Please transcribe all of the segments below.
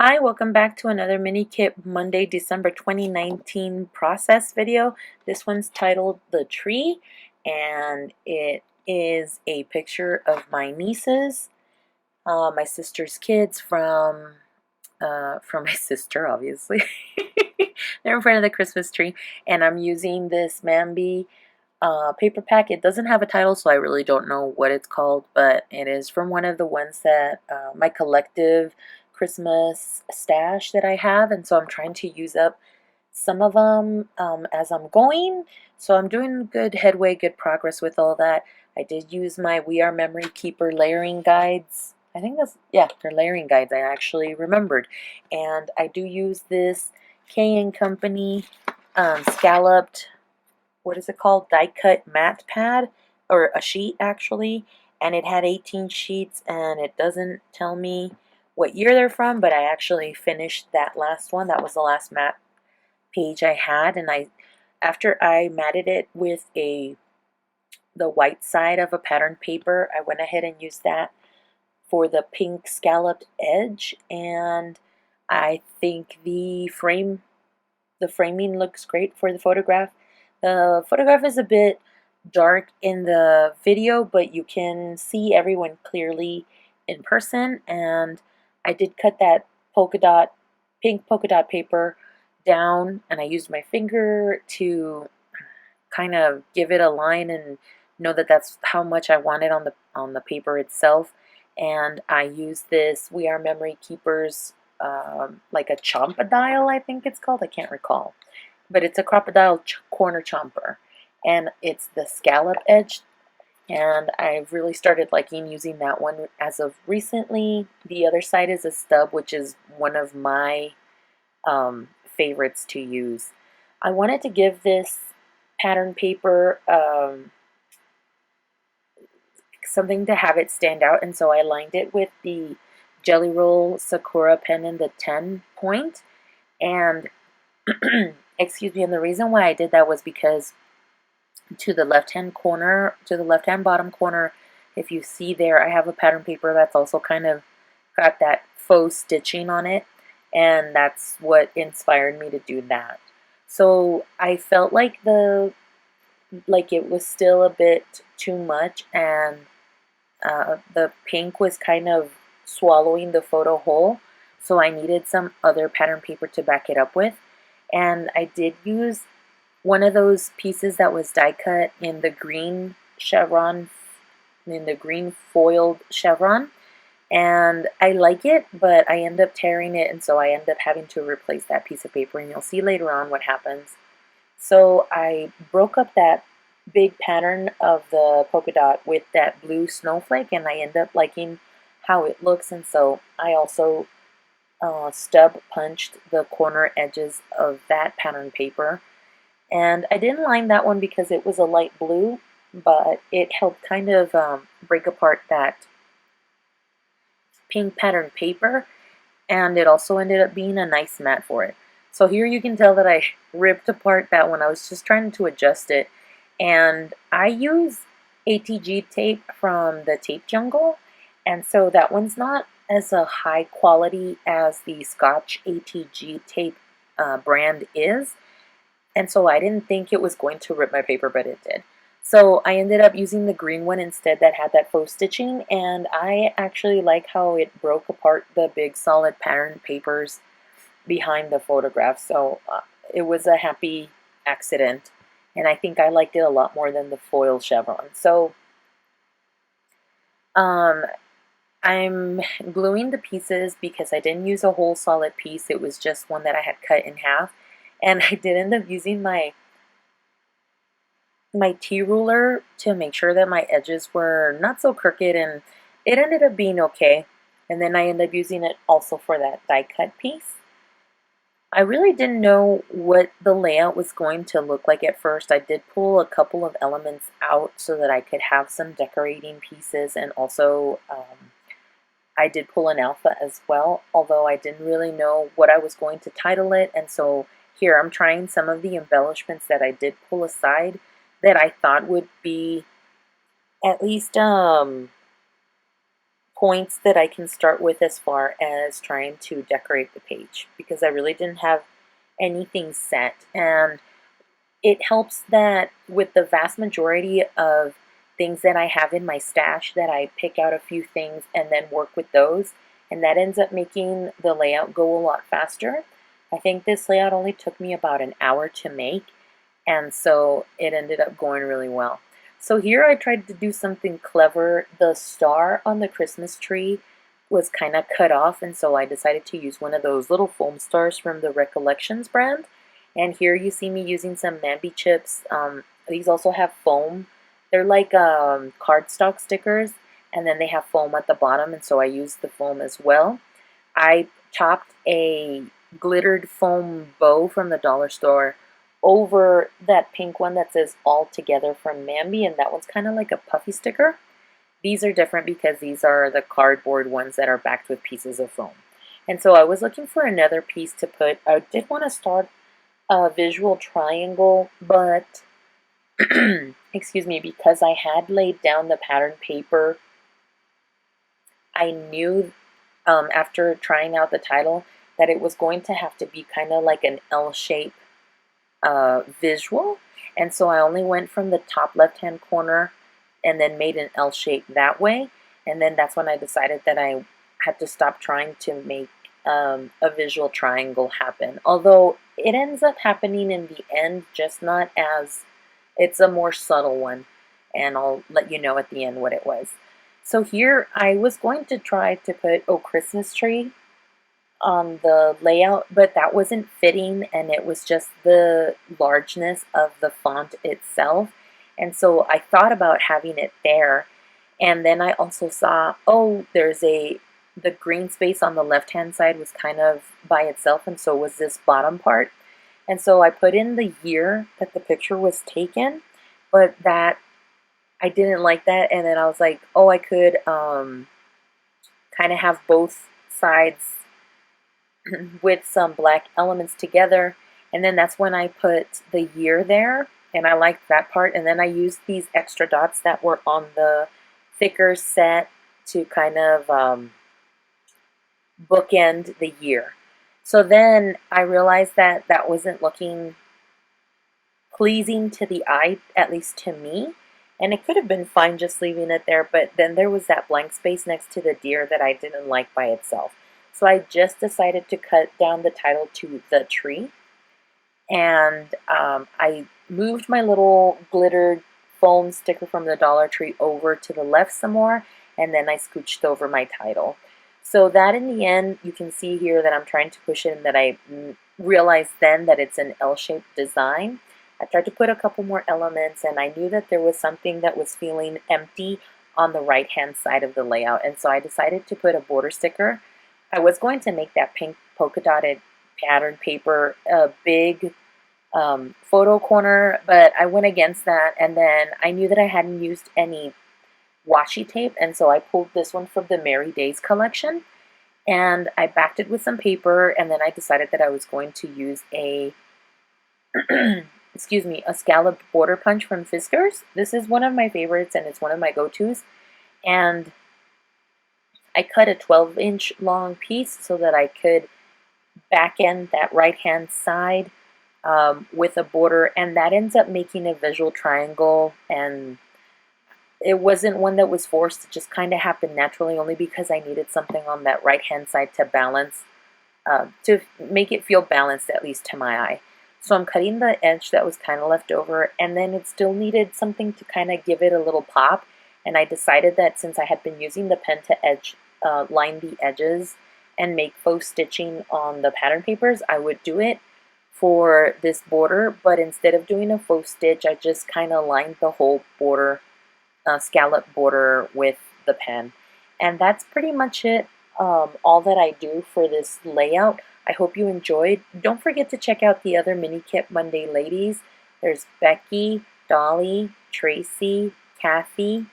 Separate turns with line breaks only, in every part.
Hi, welcome back to another mini kit Monday, December 2019 process video. This one's titled The Tree, and it is a picture of my nieces, my sister's kids from my sister, obviously. They're in front of the Christmas tree, and I'm using this Mambi paper pack. It doesn't have a title, so I really don't know what it's called, but it is from one of the ones that my collective Christmas stash that I have, and so I'm trying to use up some of them as I'm going. So I'm doing good headway, good progress with all that. I did use my We Are Memory Keeper layering guides. I think that's, yeah, they're layering guides. I actually remembered. And I do use this K& Company scalloped, what is it called, die cut mat pad, or a sheet actually, and it had 18 sheets, and it doesn't tell me what year they're from, but I actually finished that last one. That was the last mat page I had, and after I matted it with the white side of a pattern paper, I went ahead and used that for the pink scalloped edge, and I think the framing looks great for the photograph. The photograph is a bit dark in the video, but you can see everyone clearly in person, and I did cut that pink polka dot paper down, and I used my finger to kind of give it a line and know that that's how much I wanted on the paper itself. And I used this We Are Memory Keepers, like a chompadile, I think it's called. I can't recall, but it's a crocodile corner chomper, and it's the scallop edge. And I've really started liking using that one as of recently. The other side is a stub, which is one of my favorites to use. I wanted to give this pattern paper something to have it stand out, and so I lined it with the Jelly Roll Sakura pen in the 10 point. And excuse me, and the reason why I did that was because to the left hand bottom corner, if you see there, I have a pattern paper that's also kind of got that faux stitching on it, and that's what inspired me to do that. So I felt like it was still a bit too much, and the pink was kind of swallowing the photo whole, so I needed some other pattern paper to back it up with. And I did use one of those pieces that was die cut in the green chevron, in the green foiled chevron, and I like it, but I end up tearing it, and so I end up having to replace that piece of paper, and you'll see later on what happens. So I broke up that big pattern of the polka dot with that blue snowflake, and I end up liking how it looks, and so I also stub punched the corner edges of that pattern paper. And I didn't line that one because it was a light blue, but it helped kind of break apart that pink pattern paper, and it also ended up being a nice mat for it. So here you can tell that I ripped apart that one. I was just trying to adjust it, and I use ATG tape from the Tape Jungle, and so that one's not as a high quality as the Scotch ATG tape brand is, and so I didn't think it was going to rip my paper, but it did. So I ended up using the green one instead that had that faux stitching, and I actually like how it broke apart the big solid pattern papers behind the photograph. So it was a happy accident, and I think I liked it a lot more than the foil chevron. So I'm gluing the pieces because I didn't use a whole solid piece. It was just one that I had cut in half, and I did end up using my T-ruler to make sure that my edges were not so crooked, and it ended up being okay. And then I ended up using it also for that die cut piece. I really didn't know what the layout was going to look like at first. I did pull a couple of elements out so that I could have some decorating pieces, and also I did pull an alpha as well, although I didn't really know what I was going to title it. And so here I'm trying some of the embellishments that I did pull aside that I thought would be at least points that I can start with as far as trying to decorate the page, because I really didn't have anything set. And it helps that with the vast majority of things that I have in my stash, that I pick out a few things and then work with those, and that ends up making the layout go a lot faster. I think this layout only took me about an hour to make, and so it ended up going really well. So here I tried to do something clever. The star on the Christmas tree was kind of cut off, and so I decided to use one of those little foam stars from the Recollections brand. And here you see me using some Mambi chips. These also have foam. They're like cardstock stickers, and then they have foam at the bottom, and so I used the foam as well. I chopped a glittered foam bow from the dollar store over that pink one that says All Together from Mambi, and that one's kind of like a puffy sticker. These are different because these are the cardboard ones that are backed with pieces of foam. And so I was looking for another piece to put. I did want to start a visual triangle, but excuse me, because I had laid down the pattern paper, I knew after trying out the title that it was going to have to be kind of like an L-shape visual, and so I only went from the top left hand corner and then made an L shape that way, and then that's when I decided that I had to stop trying to make a visual triangle happen, although it ends up happening in the end, just not as, it's a more subtle one, and I'll let you know at the end what it was. So here I was going to try to put "Oh Christmas Tree" on the layout, but that wasn't fitting, and it was just the largeness of the font itself. And so I thought about having it there, and then I also saw, oh, the green space on the left hand side was kind of by itself, and so was this bottom part. And so I put in the year that the picture was taken, but that I didn't like that, and then I was like, oh, I could kind of have both sides with some black elements together, and then that's when I put the year there, and I liked that part. And then I used these extra dots that were on the thicker set to kind of bookend the year. So then I realized that that wasn't looking pleasing to the eye, at least to me, and it could have been fine just leaving it there, but then there was that blank space next to the deer that I didn't like by itself. So I just decided to cut down the title to "The Tree," and I moved my little glittered foam sticker from the Dollar Tree over to the left some more, and then I scooched over my title. So that in the end, you can see here that I'm trying to push in, that I realized then that it's an L-shaped design. I tried to put a couple more elements, and I knew that there was something that was feeling empty on the right hand side of the layout, and so I decided to put a border sticker. I was going to make that pink polka dotted pattern paper a big photo corner, but I went against that, and then I knew that I hadn't used any washi tape, and so I pulled this one from the Merry Days collection, and I backed it with some paper, and then I decided that I was going to use a excuse me, a scalloped border punch from Fiskars. This is one of my favorites, and it's one of my go-tos, and I cut a 12-inch long piece so that I could back end that right-hand side with a border, and that ends up making a visual triangle. And it wasn't one that was forced, it just kind of happened naturally, only because I needed something on that right-hand side to balance, to make it feel balanced, at least to my eye. So I'm cutting the edge that was kind of left over, and then it still needed something to kind of give it a little pop, and I decided that since I had been using the pen to line the edges and make faux stitching on the pattern papers, I would do it for this border, but instead of doing a faux stitch, I just kind of lined the whole border, scallop border, with the pen. And that's pretty much it, all that I do for this layout. I hope you enjoyed. Don't forget to check out the other Mini Kit Monday ladies. There's Becky, Dollie, Traci, Kathy,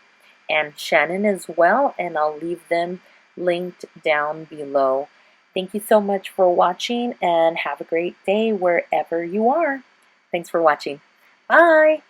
and Shannon as well, and I'll leave them linked down below. Thank you so much for watching, and have a great day wherever you are. Thanks for watching. Bye!